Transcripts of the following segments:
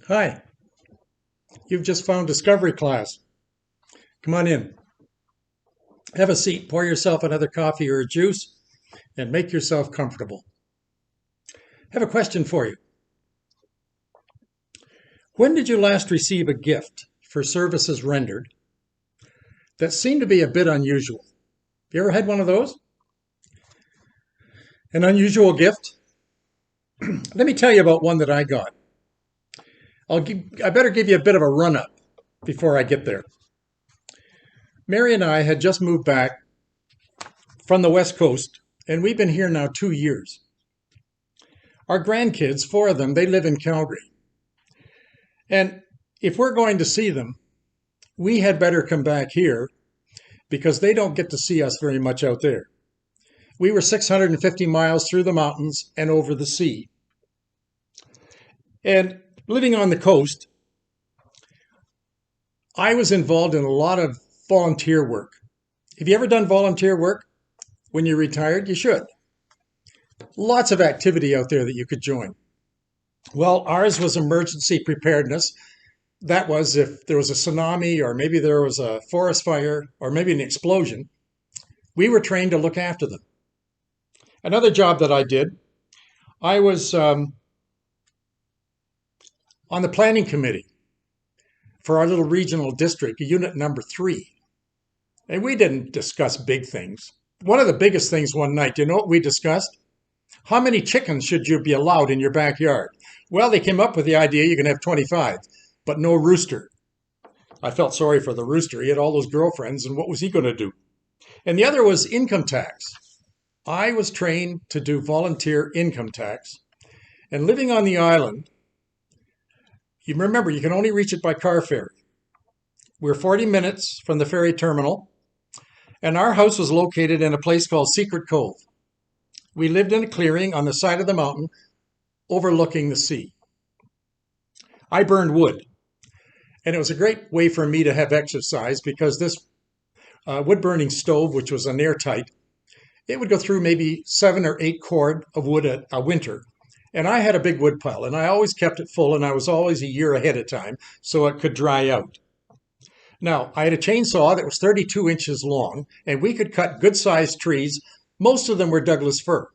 Hi, you've just found Discovery class. Come on in. Have a seat, pour yourself another coffee or a juice, and make yourself comfortable. I have a question for you. When did you last receive a gift for services rendered that seemed to be a bit unusual? You ever had one of those? An unusual gift? Let me tell you about one that I got. I better give you a bit of a run up before I get there. Mary and I had just moved back from the West Coast, and we've been here now 2 years. Our grandkids, four of them, they live in Calgary. And if we're going to see them, we had better come back here because they don't get to see us very much out there. We were 650 miles through the mountains and over the sea. And living on the coast, I was involved in a lot of volunteer work. Have you ever done volunteer work when you're retired? You should. Lots of activity out there that you could join. Well, ours was emergency preparedness. That was if there was a tsunami or maybe there was a forest fire or maybe an explosion, we were trained to look after them. Another job that I did, I was on the planning committee for our little regional district, unit number 3. And we didn't discuss big things. One of the biggest things one night, do you know what we discussed? How many chickens should you be allowed in your backyard? Well, they came up with the idea you can have 25, but no rooster. I felt sorry for the rooster. He had all those girlfriends, and what was he going to do? And the other was income tax. I was trained to do volunteer income tax. And living on the island, you remember, you can only reach it by car ferry. We're 40 minutes from the ferry terminal, and our house was located in a place called Secret Cove. We lived in a clearing on the side of the mountain overlooking the sea. I burned wood, and it was a great way for me to have exercise because this wood-burning stove, which was an airtight, it would go through maybe 7 or 8 cord of wood a winter. And I had a big wood pile, and I always kept it full, and I was always a year ahead of time so it could dry out. Now, I had a chainsaw that was 32 inches long, and we could cut good-sized trees. Most of them were Douglas fir.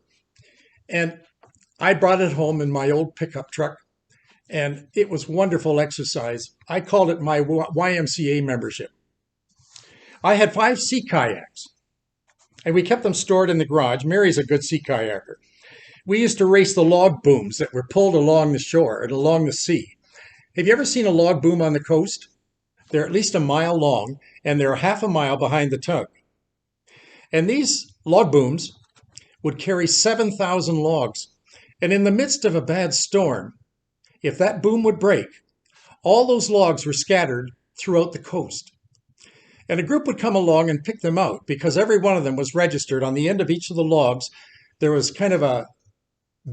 And I brought it home in my old pickup truck, and it was wonderful exercise. I called it my YMCA membership. I had 5 sea kayaks, and we kept them stored in the garage. Mary's a good sea kayaker. We used to race the log booms that were pulled along the shore and along the sea. Have you ever seen a log boom on the coast? They're at least a mile long, and they're half a mile behind the tug. And these log booms would carry 7,000 logs. And in the midst of a bad storm, if that boom would break, all those logs were scattered throughout the coast. And a group would come along and pick them out because every one of them was registered. On the end of each of the logs, there was kind of a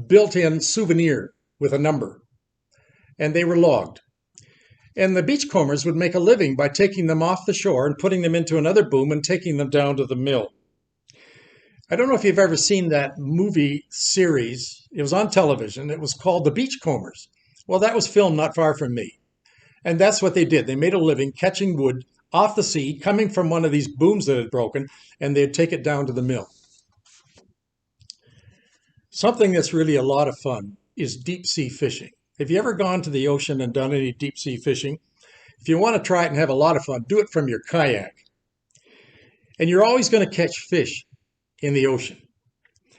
built-in souvenir with a number. And they were logged. And the beachcombers would make a living by taking them off the shore and putting them into another boom and taking them down to the mill. I don't know if you've ever seen that movie series. It was on television. It was called The Beachcombers. Well, that was filmed not far from me. And that's what they did. They made a living catching wood off the sea, coming from one of these booms that had broken, and they'd take it down to the mill. Something that's really a lot of fun is deep sea fishing. Have you ever gone to the ocean and done any deep sea fishing? If you want to try it and have a lot of fun, do it from your kayak. And you're always going to catch fish in the ocean.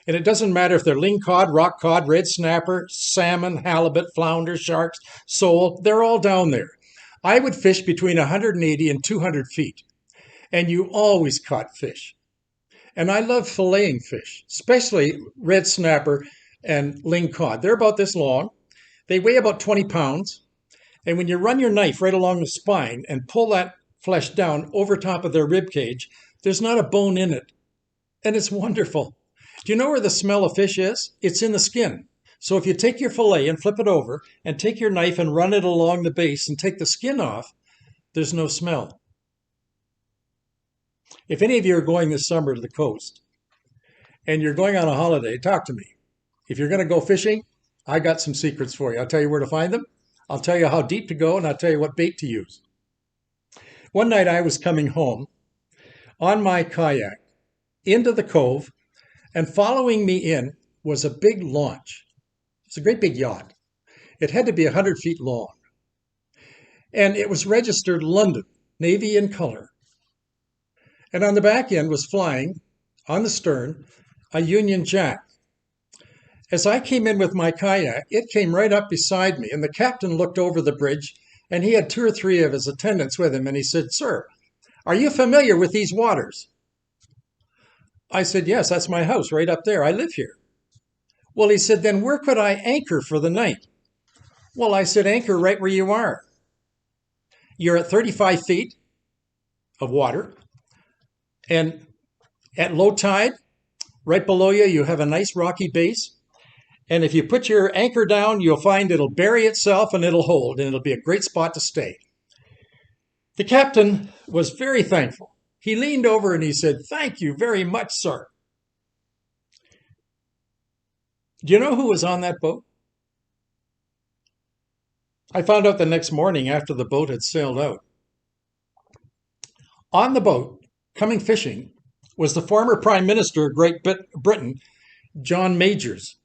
And it doesn't matter if they're lingcod, rock cod, red snapper, salmon, halibut, flounder, sharks, sole, they're all down there. I would fish between 180 and 200 feet, and you always caught fish. And I love filleting fish, especially red snapper and lingcod. They're about this long. They weigh about 20 pounds. And when you run your knife right along the spine and pull that flesh down over top of their rib cage, there's not a bone in it. And it's wonderful. Do you know where the smell of fish is? It's in the skin. So if you take your fillet and flip it over and take your knife and run it along the base and take the skin off, there's no smell. If any of you are going this summer to the coast and you're going on a holiday, talk to me. If you're going to go fishing, I got some secrets for you. I'll tell you where to find them. I'll tell you how deep to go, and I'll tell you what bait to use. One night I was coming home on my kayak into the cove, and following me in was a big launch. It's a great big yacht. It had to be 100 feet long. And it was registered London, navy in color. And on the back end was flying, on the stern, a Union Jack. As I came in with my kayak, it came right up beside me, and the captain looked over the bridge, and he had 2 or 3 of his attendants with him, and he said, "Sir, are you familiar with these waters?" I said, "Yes, that's my house right up there. I live here." Well, he said, "Then where could I anchor for the night?" Well, I said, "Anchor right where you are. You're at 35 feet of water, and at low tide, right below you, you have a nice rocky base. And if you put your anchor down, you'll find it'll bury itself and it'll hold, and it'll be a great spot to stay." The captain was very thankful. He leaned over and he said, "Thank you very much, sir." Do you know who was on that boat? I found out the next morning after the boat had sailed out. On the boat, coming fishing, was the former Prime Minister of Great Britain, John Majors.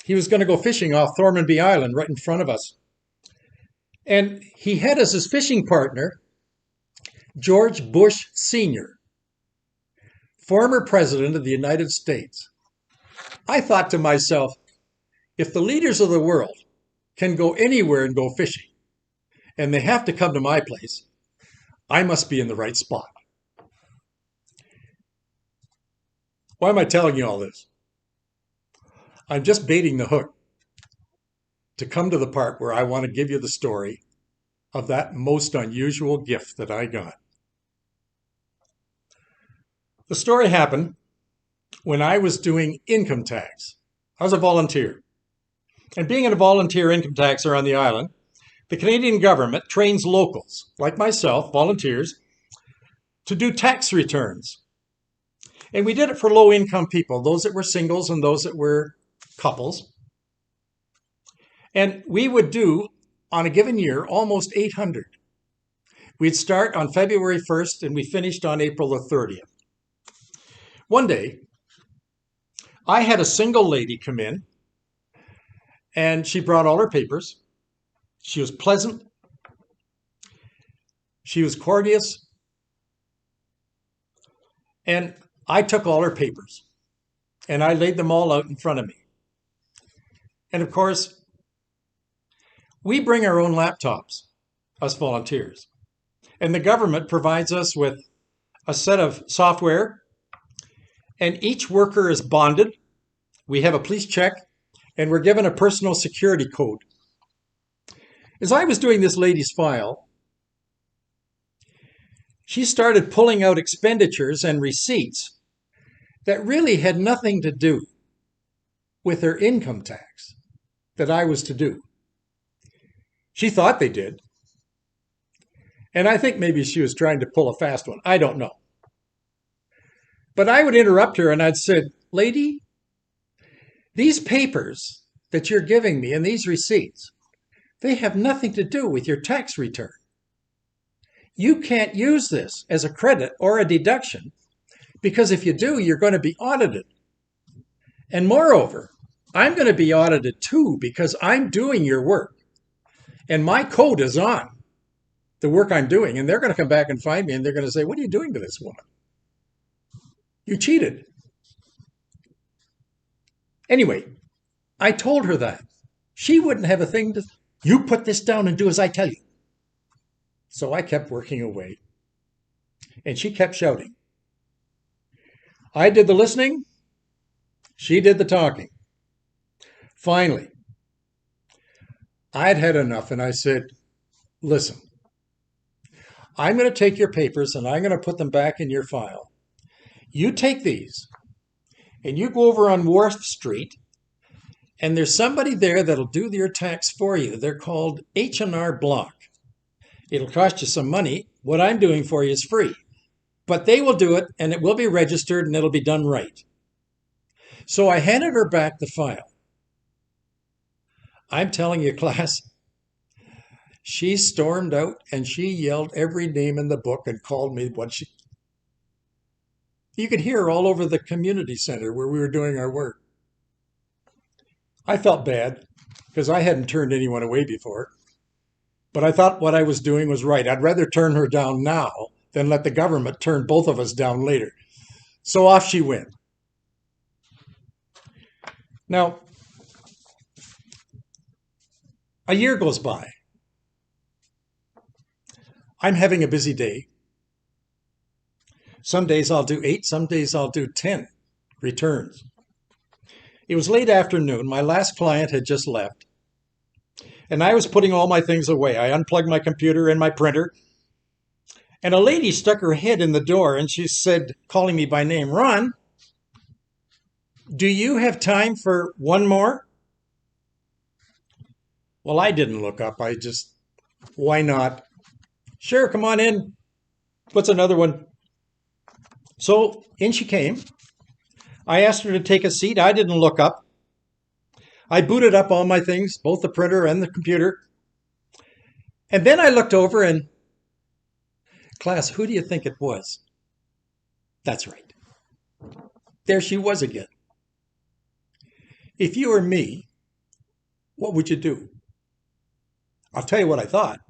He was going to go fishing off Thormanby Island right in front of us. And he had as his fishing partner George Bush Sr., former President of the United States. I thought to myself, if the leaders of the world can go anywhere and go fishing, and they have to come to my place, I must be in the right spot. Why am I telling you all this? I'm just baiting the hook to come to the part where I want to give you the story of that most unusual gift that I got. The story happened when I was doing income tax. I was a volunteer. And being a volunteer income taxer on the island, the Canadian government trains locals, like myself, volunteers, to do tax returns. And we did it for low-income people, those that were singles and those that were couples. And we would do, on a given year, almost 800. We'd start on February 1st and we finished on April the 30th. One day, I had a single lady come in, and she brought all her papers. She was pleasant. She was courteous. And I took all her papers, and I laid them all out in front of me. And of course, we bring our own laptops, us volunteers. And the government provides us with a set of software, and each worker is bonded. We have a police check, and we're given a personal security code. As I was doing this lady's file, she started pulling out expenditures and receipts that really had nothing to do with her income tax that I was to do. She thought they did. And I think maybe she was trying to pull a fast one. I don't know. But I would interrupt her and I'd say, "Lady, these papers that you're giving me and these receipts, they have nothing to do with your tax return. You can't use this as a credit or a deduction, because if you do, you're going to be audited. And moreover, I'm going to be audited too, because I'm doing your work. And my code is on the work I'm doing. And they're going to come back and find me and they're going to say, 'What are you doing to this woman? You cheated.'" Anyway, I told her that. She wouldn't have a thing to, "You put this down and do as I tell you." So I kept working away. And she kept shouting. I did the listening. She did the talking. Finally, I'd had enough and I said, "Listen, I'm going to take your papers and I'm going to put them back in your file. You take these and you go over on Wharf Street, and there's somebody there that'll do your tax for you. They're called H&R Block. It'll cost you some money. What I'm doing for you is free. But they will do it, and it will be registered, and it'll be done right." So I handed her back the file. I'm telling you, class, She stormed out and she yelled every name in the book and called me what she... You could hear her all over the community center where we were doing our work. I felt bad because I hadn't turned anyone away before. But I thought what I was doing was right. I'd rather turn her down now than let the government turn both of us down later. So off she went. Now, a year goes by. I'm having a busy day. Some days I'll do 8, some days I'll do 10 returns. It was late afternoon. My last client had just left. And I was putting all my things away. I unplugged my computer and my printer. And a lady stuck her head in the door and she said, calling me by name, "Ron, do you have time for one more?" Well, I didn't look up. Why not? "Sure, come on in. What's another one?" So in she came. I asked her to take a seat. I didn't look up. I booted up all my things, both the printer and the computer. And then I looked over and, "Class, who do you think it was?" That's right. There she was again. If you were me, what would you do? I'll tell you what I thought.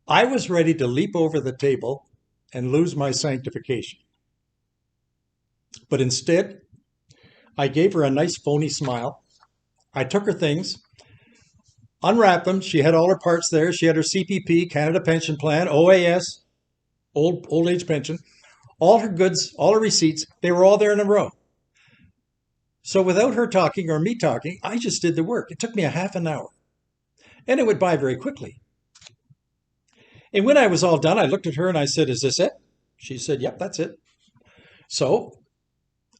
I was ready to leap over the table and lose my sanctification. But instead, I gave her a nice phony smile. I took her things, unwrapped them. She had all her parts there. She had her CPP, Canada Pension Plan, OAS, old age pension, all her goods, all her receipts. They were all there in a row. So without her talking or me talking, I just did the work. It took me a half an hour. And it went by very quickly. And when I was all done, I looked at her and I said, "Is this it?" She said, "Yep, that's it." So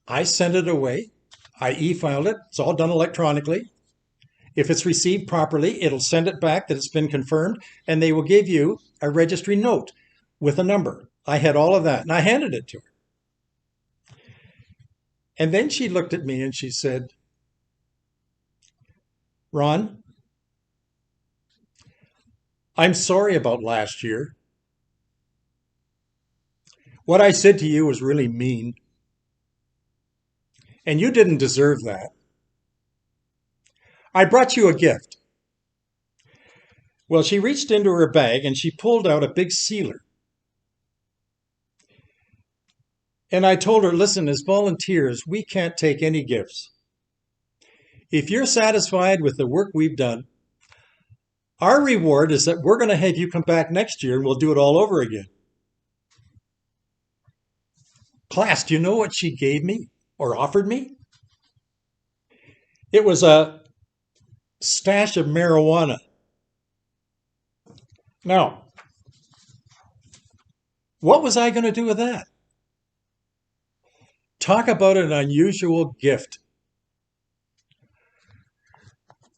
I sent it away. I e-filed it. It's all done electronically. If it's received properly, it'll send it back that it's been confirmed, and they will give you a registry note with a number. I had all of that, and I handed it to her. And then she looked at me and she said, "Ron, I'm sorry about last year. What I said to you was really mean. And you didn't deserve that. I brought you a gift." Well, she reached into her bag and she pulled out a big sealer. And I told her, "Listen, as volunteers, we can't take any gifts. If you're satisfied with the work we've done, our reward is that we're going to have you come back next year and we'll do it all over again." Class, do you know what she gave me or offered me? It was a stash of marijuana. Now, what was I going to do with that? Talk about an unusual gift.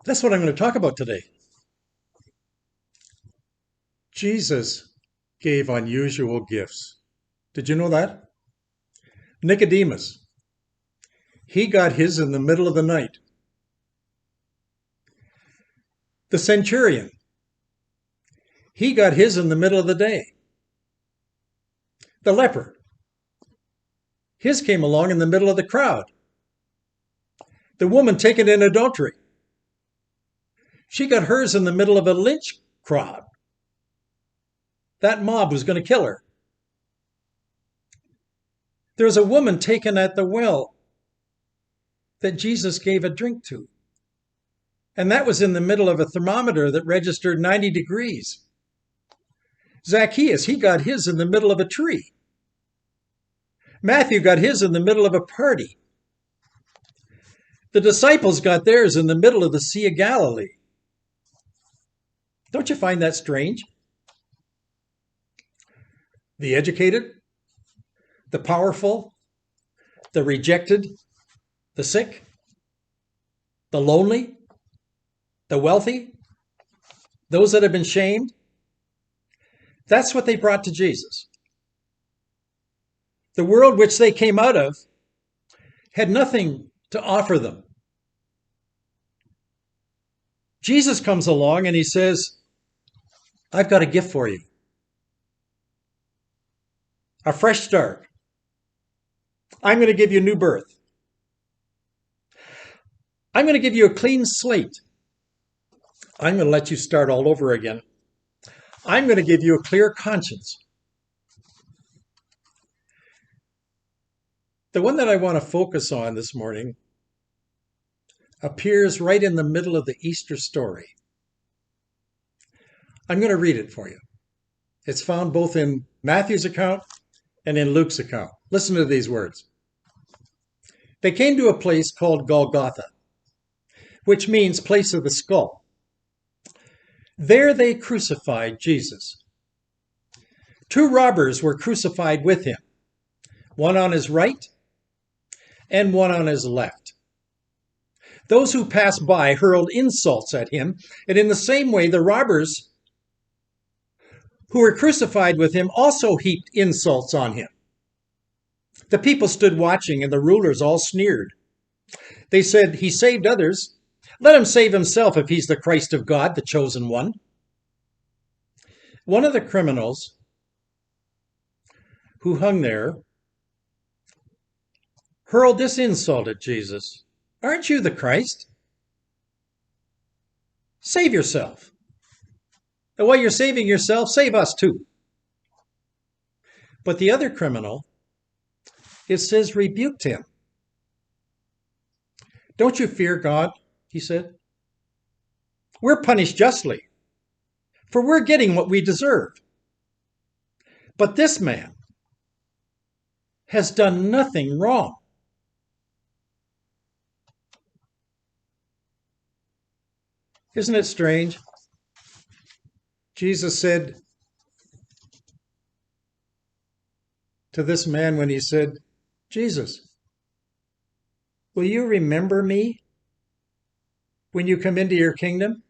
That's what I'm going to talk about today. Jesus gave unusual gifts. Did you know that? Nicodemus, he got his in the middle of the night. The centurion, he got his in the middle of the day. The leper, his came along in the middle of the crowd. The woman taken in adultery, she got hers in the middle of a lynch crowd. That mob was going to kill her. There's a woman taken at the well that Jesus gave a drink to. And that was in the middle of a thermometer that registered 90 degrees. Zacchaeus, he got his in the middle of a tree. Matthew got his in the middle of a party. The disciples got theirs in the middle of the Sea of Galilee. Don't you find that strange? The educated, the powerful, the rejected, the sick, the lonely, the wealthy, those that have been shamed. That's what they brought to Jesus. The world which they came out of had nothing to offer them. Jesus comes along and he says, I've got a gift for you. A fresh start. I'm going to give you a new birth. I'm going to give you a clean slate. I'm going to let you start all over again. I'm going to give you a clear conscience. The one that I want to focus on this morning appears right in the middle of the Easter story. I'm going to read it for you. It's found both in Matthew's account and in Luke's account. Listen to these words. They came to a place called Golgotha, which means place of the skull. There they crucified Jesus. 2 robbers were crucified with him, one on his right and one on his left. Those who passed by hurled insults at him, and in the same way the robbers who were crucified with him also heaped insults on him. The people stood watching, and the rulers all sneered. They said, "He saved others. Let him save himself if he's the Christ of God, the chosen one." One of the criminals who hung there hurled this insult at Jesus. "Aren't you the Christ? Save yourself. And while you're saving yourself, save us too." But the other criminal, it says, rebuked him. "Don't you fear God?" he said. "We're punished justly, for we're getting what we deserve. But this man has done nothing wrong." Isn't it strange? Jesus said to this man when he said, "Jesus, will you remember me when you come into your kingdom?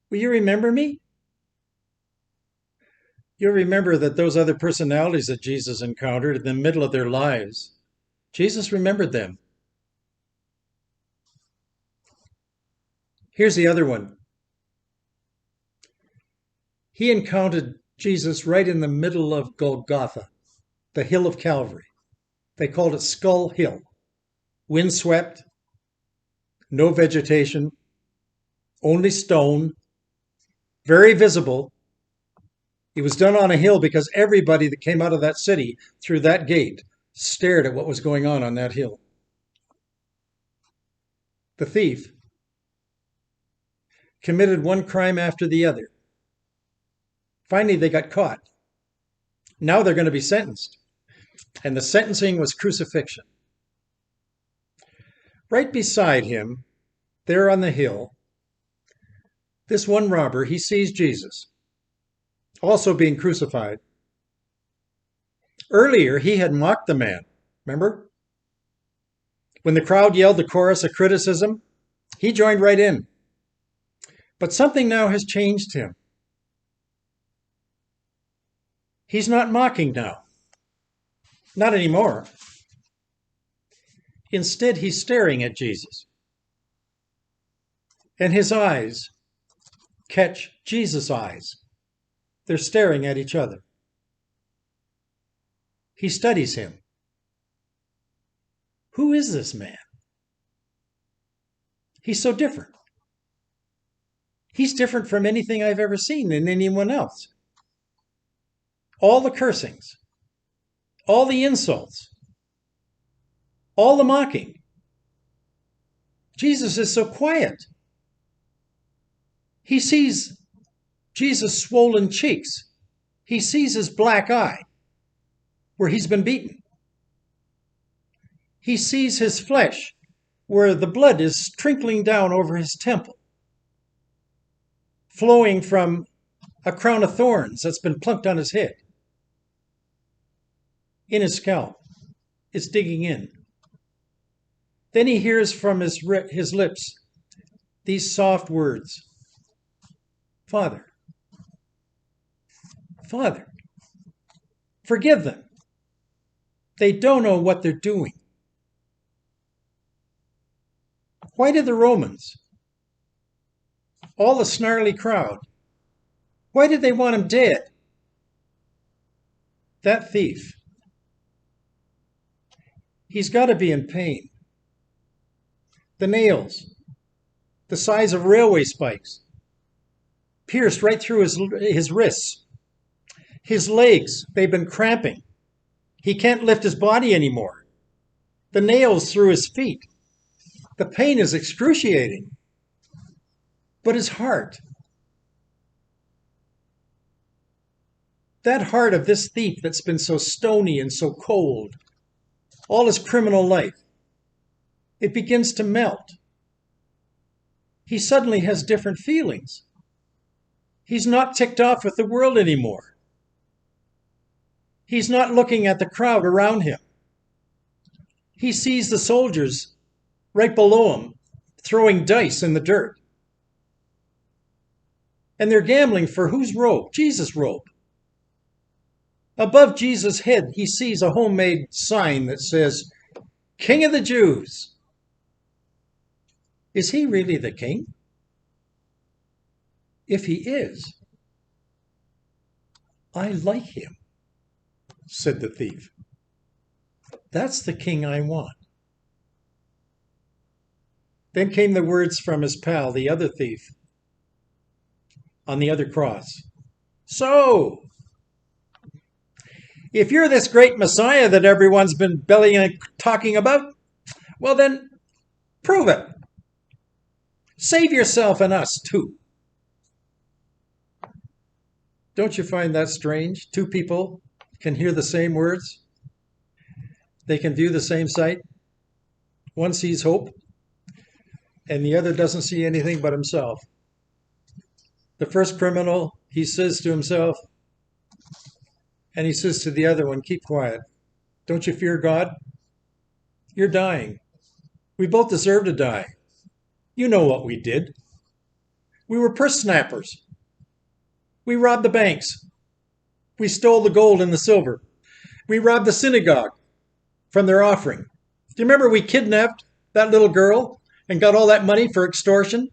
Will you remember me?" You'll remember that those other personalities that Jesus encountered in the middle of their lives, Jesus remembered them. Here's the other one. He encountered Jesus right in the middle of Golgotha, the hill of Calvary. They called it Skull Hill. Windswept, no vegetation, only stone, very visible. It was done on a hill because everybody that came out of that city through that gate stared at what was going on that hill. The thief committed one crime after the other. Finally, they got caught. Now they're going to be sentenced. And the sentencing was crucifixion. Right beside him, there on the hill, this one robber, he sees Jesus, also being crucified. Earlier, he had mocked the man. Remember? When the crowd yelled the chorus of criticism, he joined right in. But something now has changed him. He's not mocking now. Not anymore. Instead, he's staring at Jesus. And his eyes catch Jesus' eyes. They're staring at each other. He studies him. Who is this man? He's so different. He's different from anything I've ever seen in anyone else. All the cursings, all the insults, all the mocking. Jesus is so quiet. He sees Jesus' swollen cheeks. He sees his black eye where he's been beaten. He sees his flesh where the blood is trickling down over his temple, flowing from a crown of thorns that's been plucked on his head. In his scalp, it's digging in. Then he hears from his lips these soft words, "Father, Father, forgive them. They don't know what they're doing." Why did the Romans, all the snarly crowd, Why did they want him dead? That thief, he's got to be in pain. The nails, the size of railway spikes, pierced right through his wrists. His legs, they've been cramping. He can't lift his body anymore. The nails through his feet. The pain is excruciating. But his heart, that heart of this thief that's been so stony and so cold, all his criminal life, it begins to melt. He suddenly has different feelings. He's not ticked off with the world anymore. He's not looking at the crowd around him. He sees the soldiers right below him throwing dice in the dirt. And they're gambling for whose robe? Jesus' robe. Above Jesus' head, he sees a homemade sign that says, King of the Jews. Is he really the king? If he is, I like him, said the thief. That's the king I want. Then came the words from his pal, the other thief, on the other cross. So, if you're this great Messiah that everyone's been bellying talking about, well then, prove it. Save yourself and us too. Don't you find that strange? Two people can hear the same words. They can view the same sight. One sees hope, and the other doesn't see anything but himself. The first criminal, he says to himself, and he says to the other one, keep quiet. Don't you fear God? You're dying. We both deserve to die. You know what we did. We were purse snappers. We robbed the banks. We stole the gold and the silver. We robbed the synagogue from their offering. Do you remember we kidnapped that little girl and got all that money for extortion?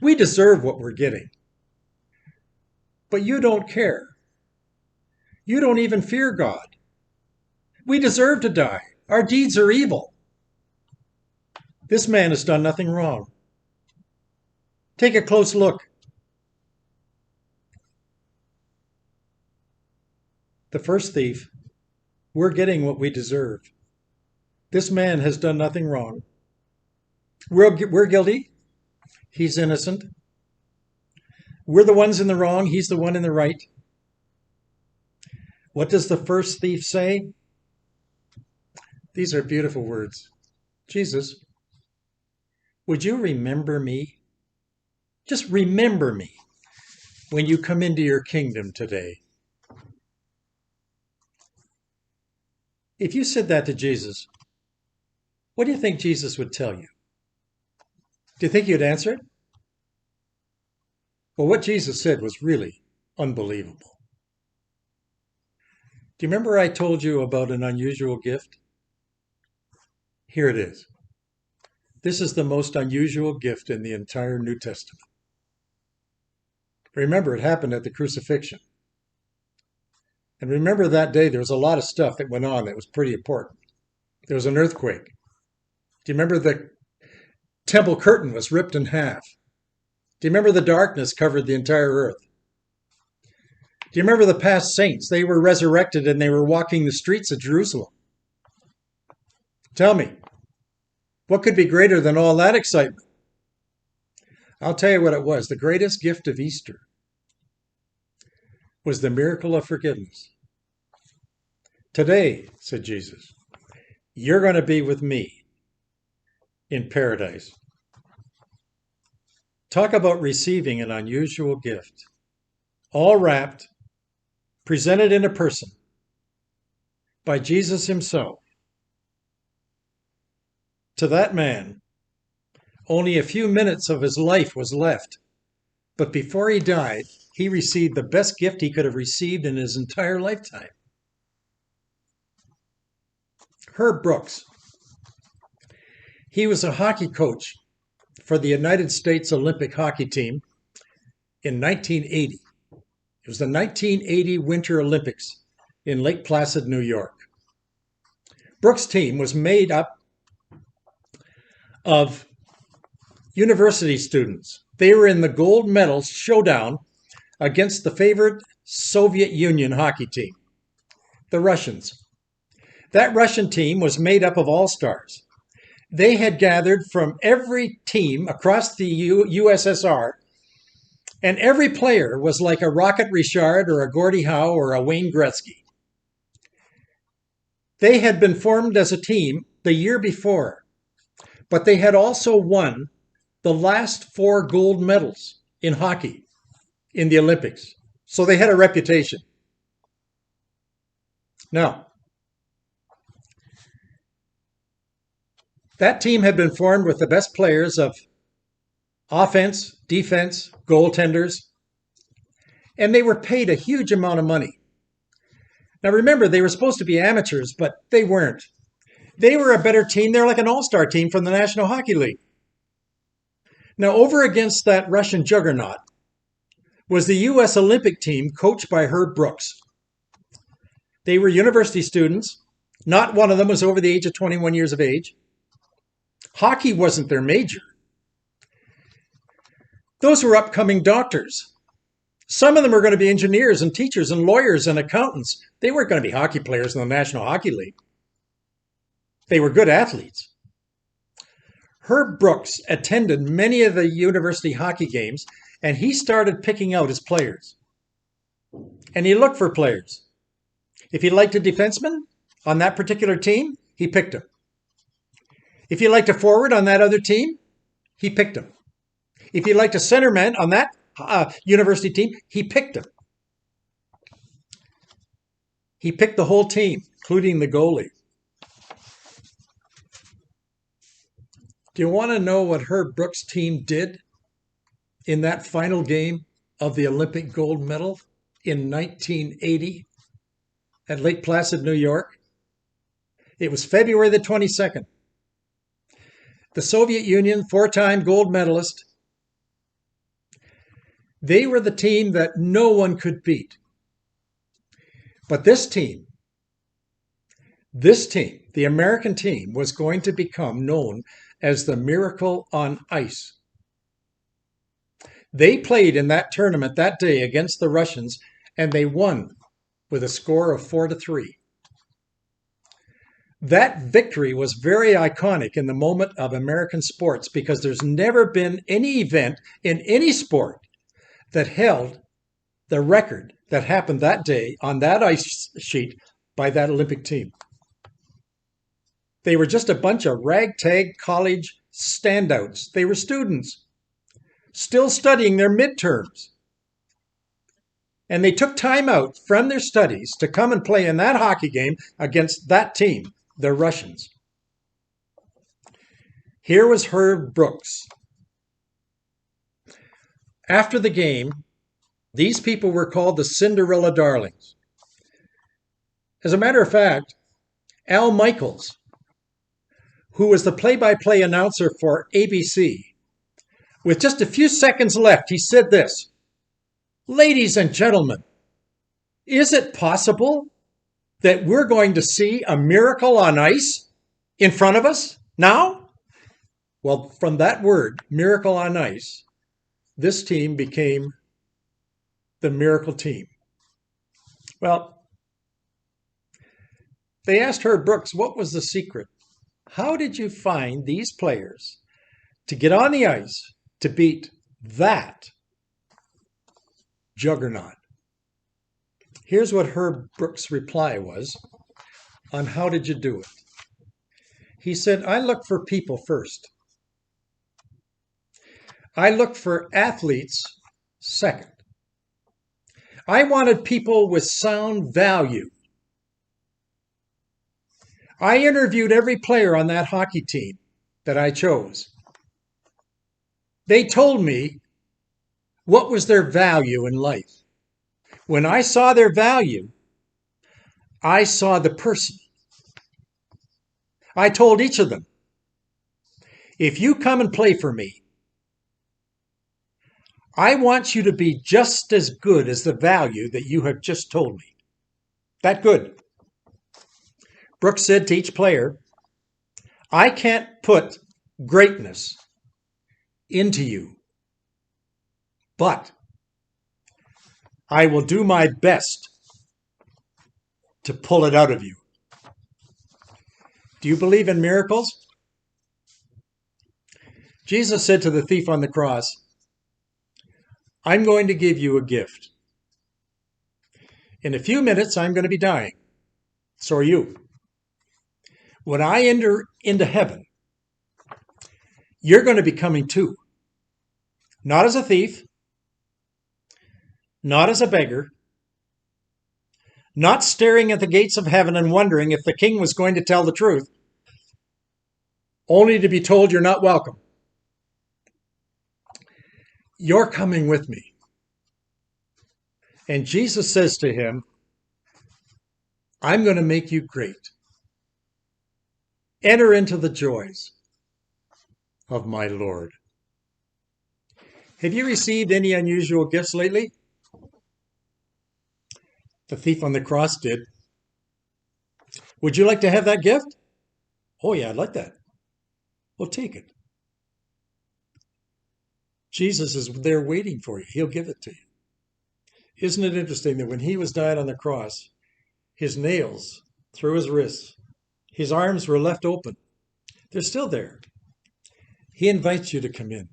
We deserve what we're getting. But you don't care. You don't even fear God. We deserve to die. Our deeds are evil. This man has done nothing wrong. Take a close look. The first thief, we're getting what we deserve. This man has done nothing wrong. We're guilty. He's innocent. We're the ones in the wrong. He's the one in the right. What does the first thief say? These are beautiful words. Jesus, would you remember me? Just remember me when you come into your kingdom today. If you said that to Jesus, what do you think Jesus would tell you? Do you think you'd answer it? Well, what Jesus said was really unbelievable. Do you remember I told you about an unusual gift? Here it is. This is the most unusual gift in the entire New Testament. Remember, it happened at the crucifixion. And remember that day, there was a lot of stuff that went on that was pretty important. There was an earthquake. Do you remember the temple curtain was ripped in half? Do you remember the darkness covered the entire earth? Do you remember the past saints? They were resurrected and they were walking the streets of Jerusalem. Tell me, what could be greater than all that excitement? I'll tell you what it was. The greatest gift of Easter was the miracle of forgiveness. Today, said Jesus, you're going to be with me in paradise. Talk about receiving an unusual gift, all wrapped, presented in a person by Jesus himself. To that man, only a few minutes of his life was left, but before he died, he received the best gift he could have received in his entire lifetime. Herb Brooks. He was a hockey coach for the United States Olympic hockey team, in 1980. It was the 1980 Winter Olympics in Lake Placid, New York. Brooks' team was made up of university students. They were in the gold medal showdown against the favorite Soviet Union hockey team, the Russians. That Russian team was made up of all-stars. They had gathered from every team across the USSR, and every player was like a Rocket Richard or a Gordie Howe or a Wayne Gretzky. They had been formed as a team the year before, but they had also won the last 4 gold medals in hockey in the Olympics. So they had a reputation. Now, that team had been formed with the best players of offense, defense, goaltenders, and they were paid a huge amount of money. Now remember, they were supposed to be amateurs, but they weren't. They were a better team. They're like an all-star team from the National Hockey League. Now, over against that Russian juggernaut was the U.S. Olympic team coached by Herb Brooks. They were university students. Not one of them was over the age of 21 years of age. Hockey wasn't their major. Those were upcoming doctors. Some of them were going to be engineers and teachers and lawyers and accountants. They weren't going to be hockey players in the National Hockey League. They were good athletes. Herb Brooks attended many of the university hockey games, and he started picking out his players. And he looked for players. If he liked a defenseman on that particular team, he picked him. If he liked a forward on that other team, he picked him. If he liked a centerman on that university team, he picked him. He picked the whole team, including the goalie. Do you want to know what Herb Brooks' team did in that final game of the Olympic gold medal in 1980 at Lake Placid, New York? It was February the 22nd. The Soviet Union, 4-time gold medalist, they were the team that no one could beat. But this team, the American team, was going to become known as the Miracle on Ice. They played in that tournament that day against the Russians, and they won with a score of 4-3. That victory was very iconic in the moment of American sports because there's never been any event in any sport that held the record that happened that day on that ice sheet by that Olympic team. They were just a bunch of ragtag college standouts. They were students, still studying their midterms. And they took time out from their studies to come and play in that hockey game against that team, the Russians. Here was Herb Brooks. After the game, these people were called the Cinderella Darlings. As a matter of fact, Al Michaels, who was the play-by-play announcer for ABC, with just a few seconds left, he said this: "Ladies and gentlemen, is it possible that we're going to see a miracle on ice in front of us now?" Well, from that word, miracle on ice, this team became the miracle team. Well, they asked Herb Brooks, what was the secret? How did you find these players to get on the ice to beat that juggernaut? Here's what Herb Brooks' reply was on how did you do it. He said, I look for people first. I look for athletes second. I wanted people with sound value. I interviewed every player on that hockey team that I chose. They told me what was their value in life. When I saw their value, I saw the person. I told each of them, if you come and play for me, I want you to be just as good as the value that you have just told me. That good. Brooks said to each player, I can't put greatness into you, but I will do my best to pull it out of you. Do you believe in miracles? Jesus said to the thief on the cross, I'm going to give you a gift. In a few minutes, I'm going to be dying. So are you. When I enter into heaven, you're going to be coming too. Not as a thief, not as a beggar, not staring at the gates of heaven and wondering if the king was going to tell the truth, only to be told you're not welcome. You're coming with me. And Jesus says to him, I'm going to make you great. Enter into the joys of my Lord. Have you received any unusual gifts lately? The thief on the cross did. Would you like to have that gift? Oh yeah, I'd like that. Well, take it. Jesus is there waiting for you. He'll give it to you. Isn't it interesting that when he was died on the cross, his nails through his wrists, his arms were left open. They're still there. He invites you to come in.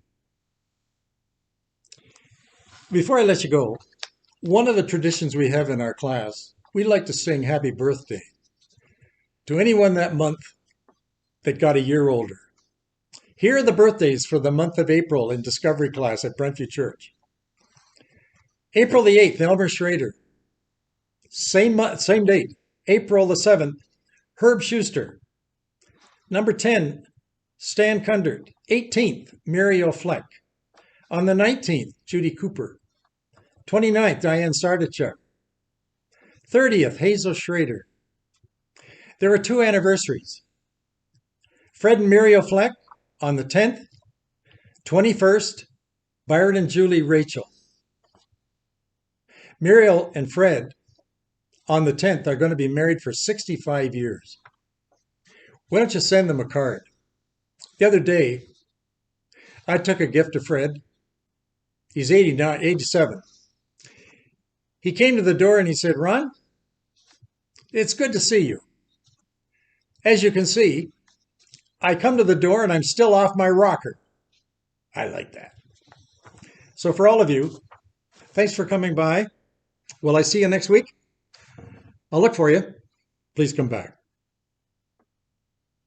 Before I let you go, one of the traditions we have in our class, we like to sing happy birthday to anyone that month that got a year older. Here are the birthdays for the month of April in Discovery class at Brentview Church. April the 8th, Elmer Schrader. Same date. April the 7th, Herb Schuster. Number 10, Stan Kundert. 18th, Muriel Fleck. On the 19th, Judy Cooper. 29th, Diane Sardachuk. 30th, Hazel Schrader. There are 2 anniversaries. Fred and Muriel Fleck on the 10th. 21st, Byron and Julie Rachel. Muriel and Fred on the 10th are going to be married for 65 years. Why don't you send them a card? The other day, I took a gift to Fred. He's 87. He came to the door and he said, Ron, it's good to see you. As you can see, I come to the door and I'm still off my rocker. I like that. So for all of you, thanks for coming by. Will I see you next week? I'll look for you. Please come back.